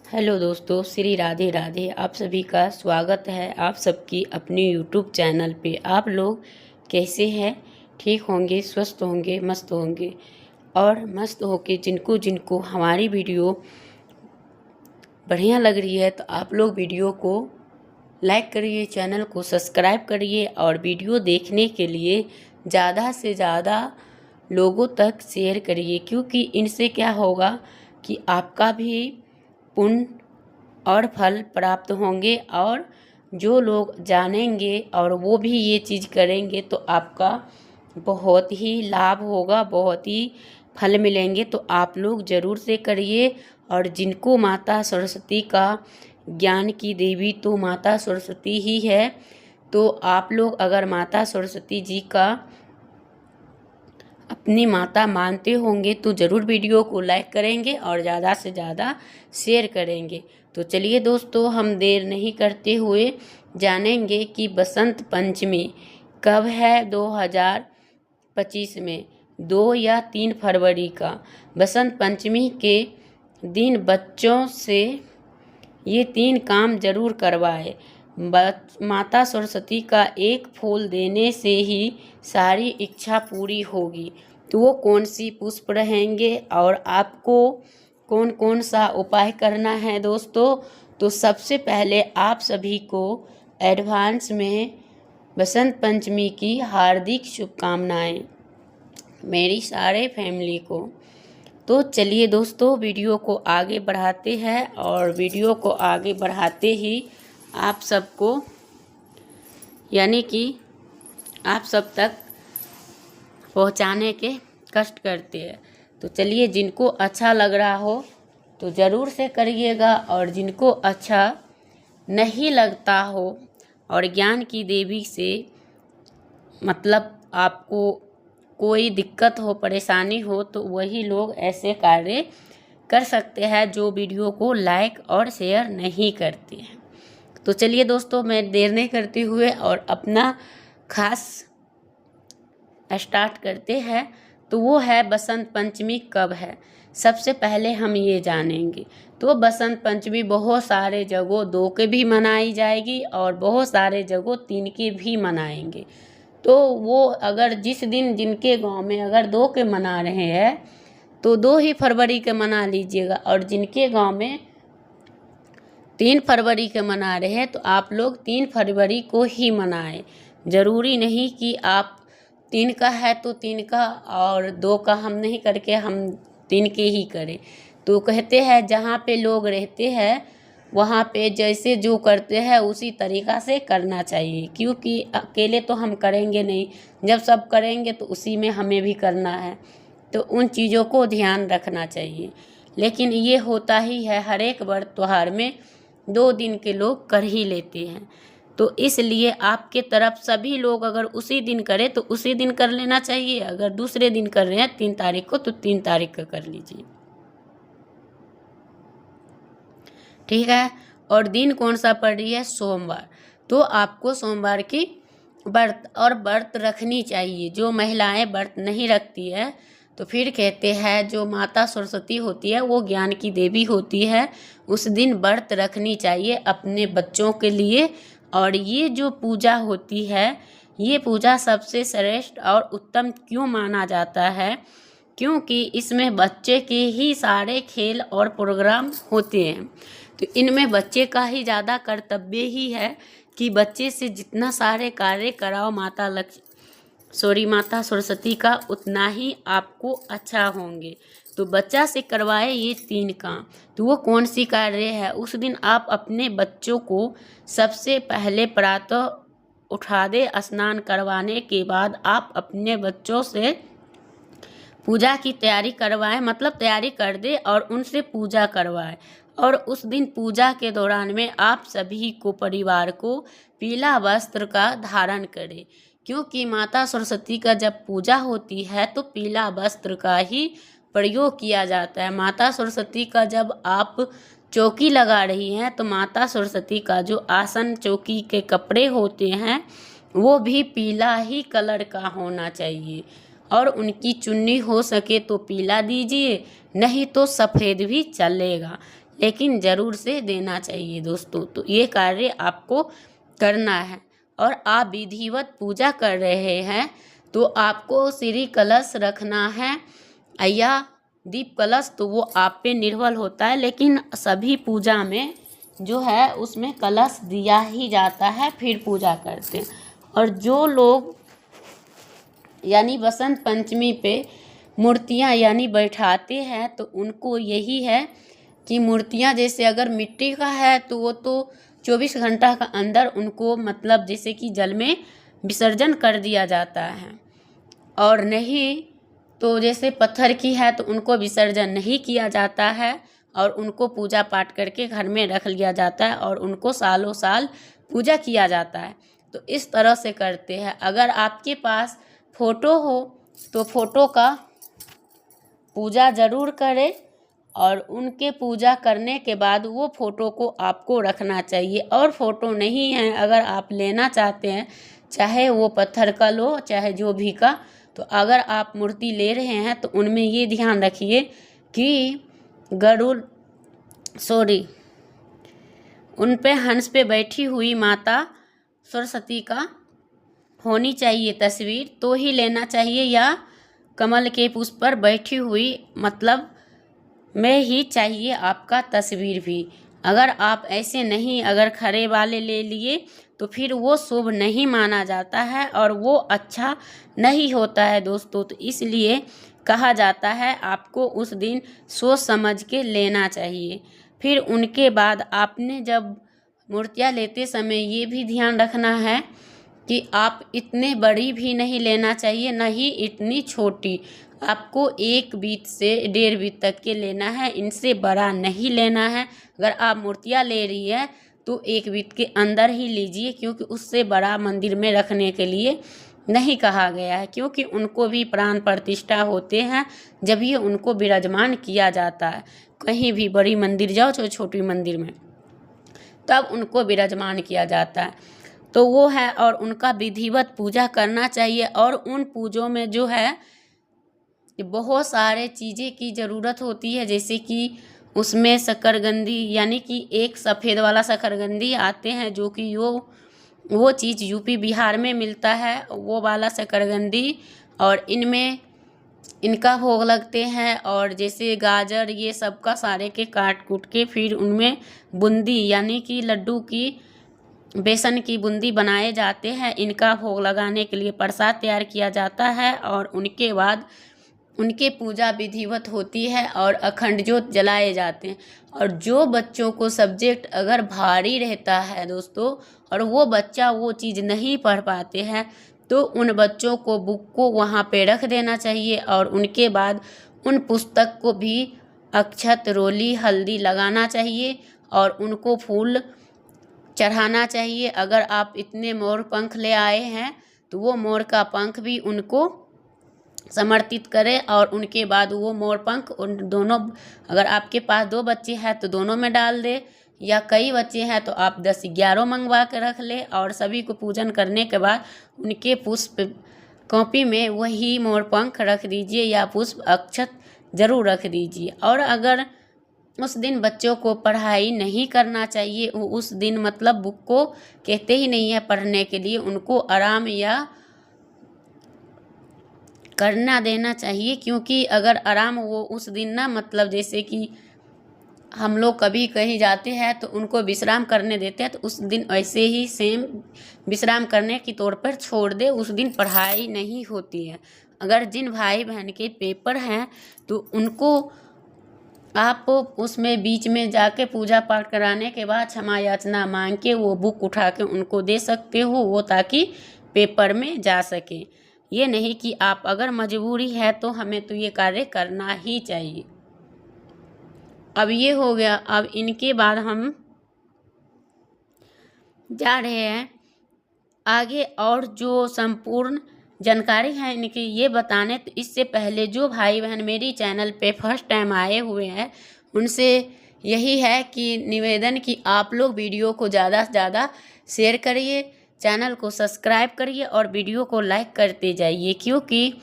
Hello दोस्तों, श्री राधे राधे। आप सभी का स्वागत है आप सबकी अपने यूट्यूब चैनल पे। आप लोग कैसे हैं? ठीक होंगे, स्वस्थ होंगे, मस्त होंगे। और मस्त होके जिनको जिनको हमारी वीडियो बढ़िया लग रही है तो आप लोग वीडियो को लाइक करिए, चैनल को सब्सक्राइब करिए और वीडियो देखने के लिए ज़्यादा से ज़्यादा लोगों तक शेयर करिए, क्योंकि इनसे क्या होगा कि आपका भी पुण्य और फल प्राप्त होंगे। और जो लोग जानेंगे और वो भी ये चीज़ करेंगे तो आपका बहुत ही लाभ होगा, बहुत ही फल मिलेंगे। तो आप लोग ज़रूर से करिए। और जिनको माता सरस्वती का ज्ञान की देवी तो माता सरस्वती ही है, तो आप लोग अगर माता सरस्वती जी का अपनी माता मानते होंगे तो ज़रूर वीडियो को लाइक करेंगे और ज़्यादा से ज़्यादा शेयर करेंगे। तो चलिए दोस्तों, हम देर नहीं करते हुए जानेंगे कि बसंत पंचमी कब है। 2025 में 2 या 3 फरवरी का बसंत पंचमी के दिन बच्चों से ये 3 काम जरूर करवाए। माता सरस्वती का एक फूल देने से ही सारी इच्छा पूरी होगी। तो वो कौन सी पुष्प रहेंगे और आपको कौन कौन सा उपाय करना है दोस्तों? तो सबसे पहले आप सभी को एडवांस में बसंत पंचमी की हार्दिक शुभकामनाएं मेरी सारे फैमिली को। तो चलिए दोस्तों, वीडियो को आगे बढ़ाते हैं और वीडियो को आगे बढ़ाते ही आप सबको यानी कि आप सब तक पहुंचाने के कष्ट करते हैं। तो चलिए, जिनको अच्छा लग रहा हो तो ज़रूर से करिएगा, और जिनको अच्छा नहीं लगता हो और ज्ञान की देवी से मतलब आपको कोई दिक्कत हो, परेशानी हो, तो वही लोग ऐसे कार्य कर सकते हैं जो वीडियो को लाइक और शेयर नहीं करते हैं। तो चलिए दोस्तों, मैं देर नहीं करते हुए और अपना खास स्टार्ट करते हैं। तो वो है बसंत पंचमी कब है। सबसे पहले हम ये जानेंगे। तो बसंत पंचमी बहुत सारे जगहों 2 के भी मनाई जाएगी और बहुत सारे जगहों 3 के भी मनाएंगे। तो वो अगर जिस दिन जिनके गांव में अगर 2 के मना रहे हैं तो 2 ही फरवरी के मना लीजिएगा, और जिनके गांव में 3 फरवरी के मना रहे हैं तो आप लोग 3 फरवरी को ही मनाएं। ज़रूरी नहीं कि आप 3 का है तो 3 का और 2 का हम नहीं करके हम 3 के ही करें। तो कहते हैं जहाँ पे लोग रहते हैं वहाँ पे जैसे जो करते हैं उसी तरीक़ा से करना चाहिए, क्योंकि अकेले तो हम करेंगे नहीं। जब सब करेंगे तो उसी में हमें भी करना है, तो उन चीज़ों को ध्यान रखना चाहिए। लेकिन ये होता ही है, हर एक व्रत त्योहार में 2 दिन के लोग कर ही लेते हैं। तो इसलिए आपके तरफ सभी लोग अगर उसी दिन करें तो उसी दिन कर लेना चाहिए। अगर दूसरे दिन कर रहे हैं 3 तारीख को तो 3 तारीख का कर लीजिए, ठीक है। और दिन कौन सा पड़ रही है? सोमवार। तो आपको सोमवार की व्रत रखनी चाहिए। जो महिलाएं व्रत नहीं रखती है तो फिर कहते हैं जो माता सरस्वती होती है वो ज्ञान की देवी होती है, उस दिन व्रत रखनी चाहिए अपने बच्चों के लिए। और ये जो पूजा होती है, ये पूजा सबसे श्रेष्ठ और उत्तम क्यों माना जाता है? क्योंकि इसमें बच्चे के ही सारे खेल और प्रोग्राम होते हैं। तो इनमें बच्चे का ही ज़्यादा कर्तव्य ही है कि बच्चे से जितना सारे कार्य कराओ माता सरस्वती का, उतना ही आपको अच्छा होंगे। तो बच्चा से करवाए ये 3 काम। तो वो कौन सी कार्य है? उस दिन आप अपने बच्चों को सबसे पहले प्रातः उठा दे, स्नान करवाने के बाद आप अपने बच्चों से पूजा की तैयारी करवाएं, मतलब तैयारी कर दे और उनसे पूजा करवाएं। और उस दिन पूजा के दौरान में आप सभी को परिवार को पीला वस्त्र का धारण करें, क्योंकि माता सरस्वती का जब पूजा होती है तो पीला वस्त्र का ही प्रयोग किया जाता है। माता सरस्वती का जब आप चौकी लगा रही हैं तो माता सरस्वती का जो आसन चौकी के कपड़े होते हैं वो भी पीला ही कलर का होना चाहिए। और उनकी चुन्नी हो सके तो पीला दीजिए, नहीं तो सफ़ेद भी चलेगा। लेकिन ज़रूर से देना चाहिए दोस्तों। तो ये कार्य आपको करना है। और आप विधिवत पूजा कर रहे हैं तो आपको श्री कलश रखना है या दीप कलश, तो वो आप पे निर्भर होता है, लेकिन सभी पूजा में जो है उसमें कलश दिया ही जाता है, फिर पूजा करते हैं। और जो लोग यानी बसंत पंचमी पे मूर्तियाँ यानी बैठाते हैं तो उनको यही है कि मूर्तियाँ जैसे अगर मिट्टी का है तो वो तो 24 घंटा का अंदर उनको मतलब जैसे कि जल में विसर्जन कर दिया जाता है, और नहीं तो जैसे पत्थर की है तो उनको विसर्जन नहीं किया जाता है और उनको पूजा पाठ करके घर में रख लिया जाता है और उनको सालों साल पूजा किया जाता है। तो इस तरह से करते हैं। अगर आपके पास फ़ोटो हो तो फ़ोटो का पूजा ज़रूर करें, और उनके पूजा करने के बाद वो फ़ोटो को आपको रखना चाहिए। और फ़ोटो नहीं है अगर आप लेना चाहते हैं, चाहे वो पत्थर का लो चाहे जो भी का, तो अगर आप मूर्ति ले रहे हैं तो उनमें ये ध्यान रखिए कि उन पे हंस पे बैठी हुई माता सरस्वती का होनी चाहिए तस्वीर, तो ही लेना चाहिए, या कमल के पुष्प पर बैठी हुई मतलब में ही चाहिए आपका तस्वीर भी। अगर आप ऐसे नहीं अगर खड़े वाले ले लिए तो फिर वो शुभ नहीं माना जाता है और वो अच्छा नहीं होता है दोस्तों। तो इसलिए कहा जाता है आपको उस दिन सोच समझ के लेना चाहिए। फिर उनके बाद आपने जब मूर्तियाँ लेते समय ये भी ध्यान रखना है कि आप इतने बड़ी भी नहीं लेना चाहिए, न ही इतनी छोटी। आपको 1 बीत से 1.5 बीत तक के लेना है, इनसे बड़ा नहीं लेना है। अगर आप मूर्तियाँ ले रही है तो 1 बीत के अंदर ही लीजिए, क्योंकि उससे बड़ा मंदिर में रखने के लिए नहीं कहा गया है, क्योंकि उनको भी प्राण प्रतिष्ठा होते हैं जब ये उनको विराजमान किया जाता है। कहीं भी बड़ी मंदिर जाओ चाहे छोटी मंदिर में, तब उनको विराजमान किया जाता है। तो वो है, और उनका विधिवत पूजा करना चाहिए। और उन पूजों में जो है बहुत सारे चीज़ें की ज़रूरत होती है, जैसे कि उसमें शकरकंदी यानी कि एक सफ़ेद वाला शकरकंदी आते हैं, जो कि वो चीज़ यूपी बिहार में मिलता है, वो वाला शकरकंदी, और इनका भोग लगते हैं। और जैसे गाजर ये सब का सारे के काट कूट के फिर उनमें बूंदी यानी कि लड्डू की बेसन की बूंदी बनाए जाते हैं। इनका भोग लगाने के लिए प्रसाद तैयार किया जाता है, और उनके बाद उनके पूजा विधिवत होती है और अखंड ज्योत जलाए जाते हैं। और जो बच्चों को सब्जेक्ट अगर भारी रहता है दोस्तों, और वो बच्चा वो चीज़ नहीं पढ़ पाते हैं, तो उन बच्चों को बुक को वहाँ पे रख देना चाहिए, और उनके बाद उन पुस्तक को भी अक्षत रोली हल्दी लगाना चाहिए और उनको फूल चढ़ाना चाहिए। अगर आप इतने मोर पंख ले आए हैं तो वो मोर का पंख भी उनको समर्पित करें, और उनके बाद वो मोर पंख उन दोनों, अगर आपके पास 2 बच्चे हैं तो दोनों में डाल दे, या कई बच्चे हैं तो आप 10-11 मंगवा के रख ले। और सभी को पूजन करने के बाद उनके पुष्प कॉपी में वही मोर पंख रख दीजिए या पुष्प अक्षत ज़रूर रख दीजिए। और अगर उस दिन बच्चों को पढ़ाई नहीं करना चाहिए, उस दिन मतलब बुक को कहते ही नहीं है पढ़ने के लिए, उनको आराम या करना देना चाहिए। क्योंकि अगर आराम वो उस दिन ना मतलब जैसे कि हम लोग कभी कहीं जाते हैं तो उनको विश्राम करने देते हैं, तो उस दिन ऐसे ही सेम विश्राम करने की तौर पर छोड़ दे, उस दिन पढ़ाई नहीं होती है। अगर जिन भाई बहन के पेपर हैं तो उनको आप उसमें बीच में जाके पूजा पाठ कराने के बाद क्षमा याचना मांग के वो बुक उठा के उनको दे सकते हो, वो ताकि पेपर में जा सके। ये नहीं कि आप अगर मजबूरी है तो हमें तो ये कार्य करना ही चाहिए। अब ये हो गया। अब इनके बाद हम जा रहे हैं आगे, और जो संपूर्ण जानकारी है इनकी ये बताने। तो इससे पहले जो भाई बहन मेरी चैनल पे फर्स्ट टाइम आए हुए हैं उनसे यही है कि निवेदन कि आप लोग वीडियो को ज़्यादा से ज़्यादा शेयर करिए, चैनल को सब्सक्राइब करिए और वीडियो को लाइक करते जाइए, क्योंकि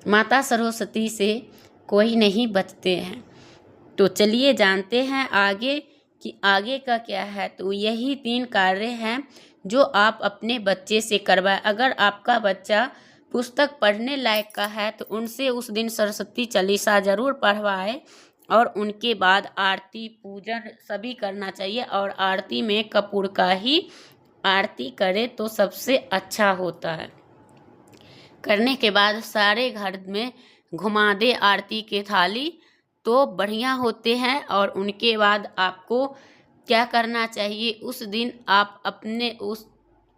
माता सरस्वती से कोई नहीं बचते हैं। तो चलिए जानते हैं आगे कि आगे का क्या है। तो यही 3 कार्य हैं जो आप अपने बच्चे से करवाएं। अगर आपका बच्चा पुस्तक पढ़ने लायक का है तो उनसे उस दिन सरस्वती चालीसा ज़रूर पढ़वाए और उनके बाद आरती पूजन सभी करना चाहिए। और आरती में कपूर का ही आरती करे तो सबसे अच्छा होता है। करने के बाद सारे घर में घुमा दे आरती के थाली तो बढ़िया होते हैं। और उनके बाद आपको क्या करना चाहिए, उस दिन आप अपने उस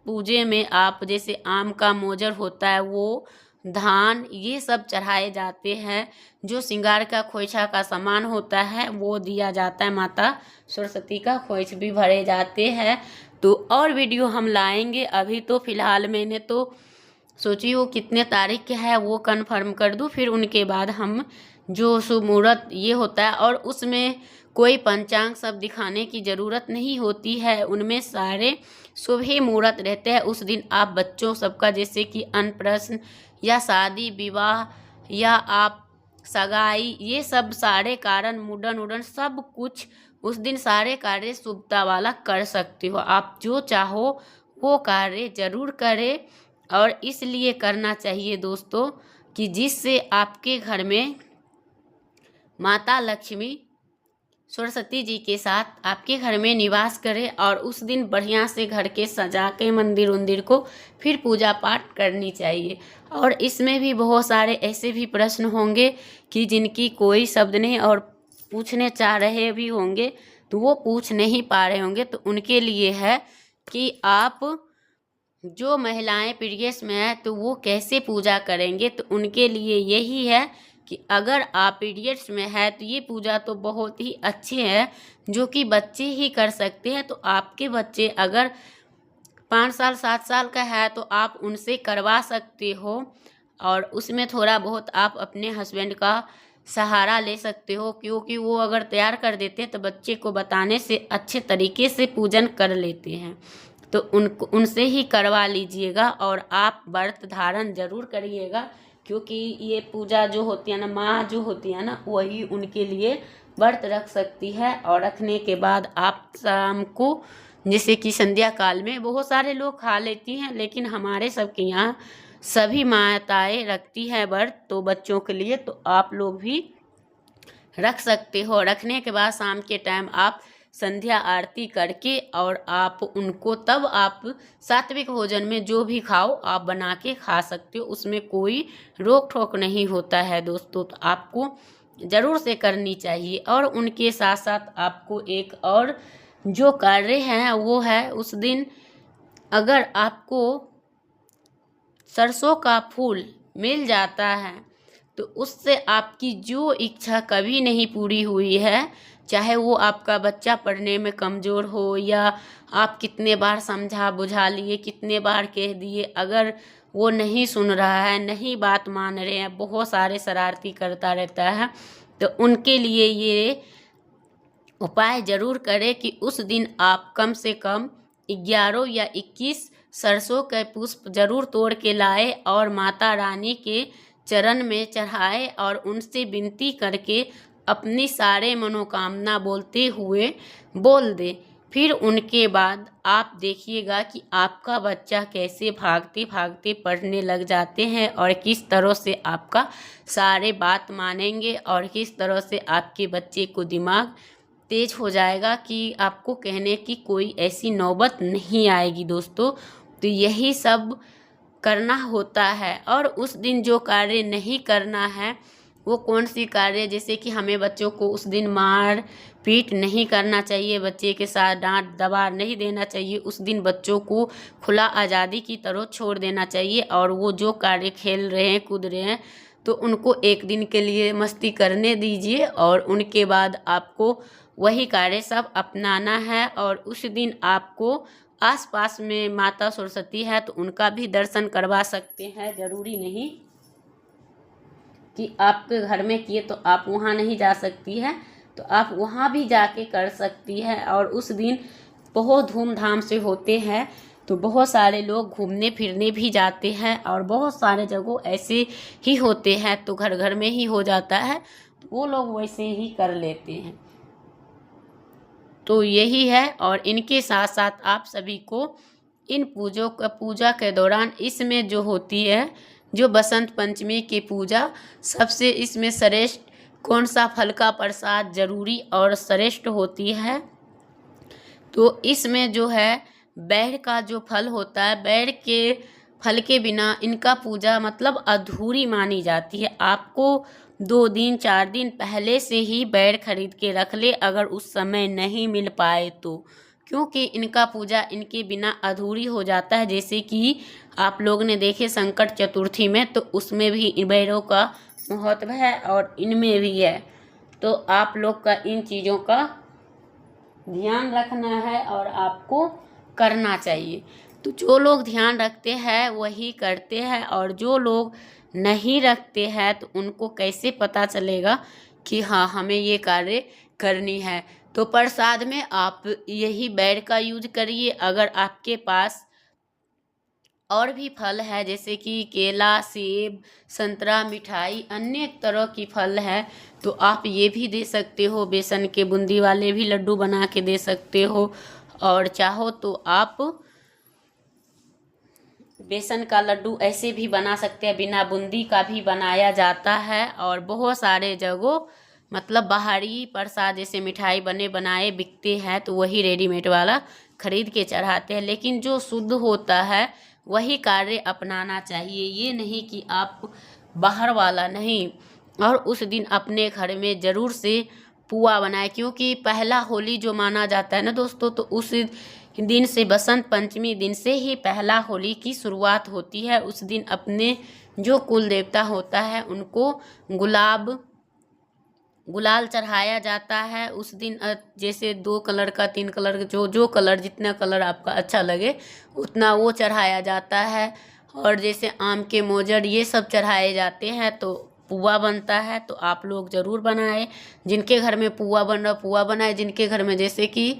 पूजे में आप जैसे आम का मोजर होता है, वो धान ये सब चढ़ाए जाते हैं। जो श्रृंगार का खोइछा का सामान होता है वो दिया जाता है। माता सरस्वती का खोइछ भी भरे जाते हैं। तो और वीडियो हम लाएंगे। अभी तो फिलहाल मैंने तो सोची वो कितने तारीख के है वो कंफर्म कर दूँ, फिर उनके बाद हम जो शुभ मुहूर्त ये होता है। और उसमें कोई पंचांग सब दिखाने की ज़रूरत नहीं होती है, उनमें सारे शुभ ही मुहूर्त रहते हैं। उस दिन आप बच्चों सबका जैसे कि अन्नप्राशन या शादी विवाह या आप सगाई ये सब सारे कारण मुंडन उड़न सब कुछ उस दिन सारे कार्य शुभता वाला कर सकते हो। आप जो चाहो वो कार्य ज़रूर करें। और इसलिए करना चाहिए दोस्तों कि जिससे आपके घर में माता लक्ष्मी सरस्वती जी के साथ आपके घर में निवास करे। और उस दिन बढ़िया से घर के सजा के मंदिर उंदिर को फिर पूजा पाठ करनी चाहिए। और इसमें भी बहुत सारे ऐसे भी प्रश्न होंगे कि जिनकी कोई शब्द नहीं और पूछने चाह रहे भी होंगे तो वो पूछ नहीं पा रहे होंगे। तो उनके लिए है कि आप जो महिलाएं पीरियड्स में है तो वो कैसे पूजा करेंगे। तो उनके लिए यही है कि अगर आप पीरियड्स में है तो ये पूजा तो बहुत ही अच्छी है जो कि बच्चे ही कर सकते हैं। तो आपके बच्चे अगर 5 साल 7 साल का है तो आप उनसे करवा सकते हो। और उसमें थोड़ा बहुत आप अपने हस्बैंड का सहारा ले सकते हो, क्योंकि वो अगर तैयार कर देते हैं तो बच्चे को बताने से अच्छे तरीके से पूजन कर लेते हैं। तो उनसे ही करवा लीजिएगा। और आप व्रत धारण जरूर करिएगा, क्योंकि ये पूजा जो होती है ना, माँ जो होती है ना, वही उनके लिए व्रत रख सकती है। और रखने के बाद आप शाम को जैसे कि संध्या काल में बहुत सारे लोग खा लेती हैं, लेकिन हमारे सबके यहाँ सभी माताएं रखती हैं व्रत तो बच्चों के लिए। तो आप लोग भी रख सकते हो। रखने के बाद शाम के टाइम आप संध्या आरती करके और आप उनको तब आप सात्विक भोजन में जो भी खाओ आप बना के खा सकते हो, उसमें कोई रोक टोक नहीं होता है दोस्तों। तो आपको ज़रूर से करनी चाहिए। और उनके साथ साथ आपको एक और जो कार्य है वो है, उस दिन अगर आपको सरसों का फूल मिल जाता है तो उससे आपकी जो इच्छा कभी नहीं पूरी हुई है, चाहे वो आपका बच्चा पढ़ने में कमज़ोर हो या आप कितने बार समझा बुझा लिए, कितने बार कह दिए, अगर वो नहीं सुन रहा है, नहीं बात मान रहे हैं, बहुत सारे शरारती करता रहता है, तो उनके लिए ये उपाय ज़रूर करें कि उस दिन आप कम से कम 11 या 21 सरसों के पुष्प ज़रूर तोड़ के लाए और माता रानी के चरण में चढ़ाए और उनसे विनती करके अपनी सारे मनोकामना बोलते हुए बोल दे। फिर उनके बाद आप देखिएगा कि आपका बच्चा कैसे भागते भागते पढ़ने लग जाते हैं और किस तरह से आपका सारे बात मानेंगे और किस तरह से आपके बच्चे को दिमाग तेज हो जाएगा कि आपको कहने की कोई ऐसी नौबत नहीं आएगी दोस्तों। तो यही सब करना होता है। और उस दिन जो कार्य नहीं करना है वो कौन सी कार्य, जैसे कि हमें बच्चों को उस दिन मार पीट नहीं करना चाहिए, बच्चे के साथ डांट दबा नहीं देना चाहिए। उस दिन बच्चों को खुला आज़ादी की तरह छोड़ देना चाहिए और वो जो कार्य खेल रहे हैं कूद रहे हैं तो उनको एक दिन के लिए मस्ती करने दीजिए और उनके बाद आपको वही कार्य सब अपनाना है। और उस दिन आपको आसपास में माता सरस्वती है तो उनका भी दर्शन करवा सकते हैं। ज़रूरी नहीं कि आपके घर में किए तो आप वहाँ नहीं जा सकती है, तो आप वहाँ भी जाके कर सकती है। और उस दिन बहुत धूमधाम से होते हैं, तो बहुत सारे लोग घूमने फिरने भी जाते हैं और बहुत सारे जगह ऐसे ही होते हैं तो घर घर में ही हो जाता है, तो वो लोग वैसे ही कर लेते हैं। तो यही है। और इनके साथ साथ आप सभी को इन पूजा के दौरान इसमें जो होती है, जो बसंत पंचमी की पूजा, सबसे इसमें श्रेष्ठ कौन सा फल का प्रसाद जरूरी और श्रेष्ठ होती है, तो इसमें जो है बैर का जो फल होता है, बैर के फल के बिना इनका पूजा मतलब अधूरी मानी जाती है। आपको 2 दिन 4 दिन पहले से ही बैर खरीद के रख ले, अगर उस समय नहीं मिल पाए तो, क्योंकि इनका पूजा इनके बिना अधूरी हो जाता है। जैसे कि आप लोग ने देखे संकट चतुर्थी में, तो उसमें भी बैरों का महत्व है और इनमें भी है। तो आप लोग का इन चीज़ों का ध्यान रखना है और आपको करना चाहिए। तो जो लोग ध्यान रखते हैं वही करते हैं, और जो लोग नहीं रखते हैं तो उनको कैसे पता चलेगा कि हाँ हमें ये कार्य करनी है। तो प्रसाद में आप यही बैर का यूज करिए। अगर आपके पास और भी फल है जैसे कि केला, सेब, संतरा, मिठाई, अन्य तरह की फल है, तो आप ये भी दे सकते हो। बेसन के बूंदी वाले भी लड्डू बना के दे सकते हो, और चाहो तो आप बेसन का लड्डू ऐसे भी बना सकते हैं, बिना बूंदी का भी बनाया जाता है। और बहुत सारे जगहों मतलब बाहरी प्रसाद जैसे मिठाई बने बनाए बिकते हैं, तो वही रेडीमेड वाला खरीद के चढ़ाते हैं। लेकिन जो शुद्ध होता है वही कार्य अपनाना चाहिए, ये नहीं कि आप बाहर वाला नहीं। और उस दिन अपने घर में ज़रूर से पुआ बनाए, क्योंकि पहला होली जो माना जाता है ना दोस्तों, तो उस दिन से बसंत पंचमी दिन से ही पहला होली की शुरुआत होती है। उस दिन अपने जो कुल देवता होता है उनको गुलाल चढ़ाया जाता है। उस दिन जैसे 2 कलर का 3 कलर का जो कलर, जितना कलर आपका अच्छा लगे उतना वो चढ़ाया जाता है। और जैसे आम के मोजर ये सब चढ़ाए जाते हैं, तो पुआ बनता है। तो आप लोग ज़रूर बनाएं, जिनके घर में पुआ बन रहा पुआ बनाए, जिनके घर में जैसे कि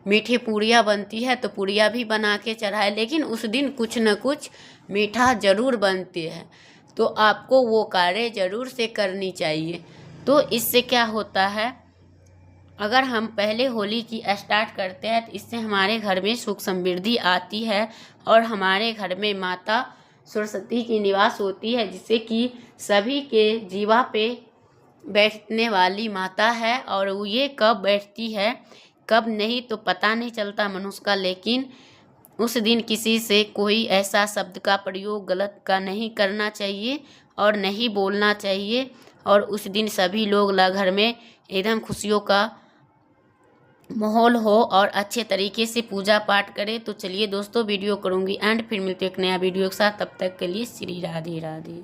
मीठी पूड़ियाँ बनती है तो पूड़ियाँ भी बना के चढ़ाए। लेकिन उस दिन कुछ न कुछ मीठा ज़रूर बनते हैं, तो आपको वो कार्य ज़रूर से करनी चाहिए। तो इससे क्या होता है, अगर हम पहले होली की स्टार्ट करते हैं तो इससे हमारे घर में सुख समृद्धि आती है, और हमारे घर में माता सरस्वती की निवास होती है, जिससे कि सभी के जीवा पे बैठने वाली माता है। और वो ये कब बैठती है कब नहीं तो पता नहीं चलता मनुष्य का, लेकिन उस दिन किसी से कोई ऐसा शब्द का प्रयोग गलत का नहीं करना चाहिए और नहीं बोलना चाहिए। और उस दिन सभी लोग घर में एकदम खुशियों का माहौल हो और अच्छे तरीके से पूजा पाठ करें। तो चलिए दोस्तों, वीडियो करूँगी एंड फिर मिलते एक नया वीडियो के साथ। तब तक के लिए श्री राधे राधे।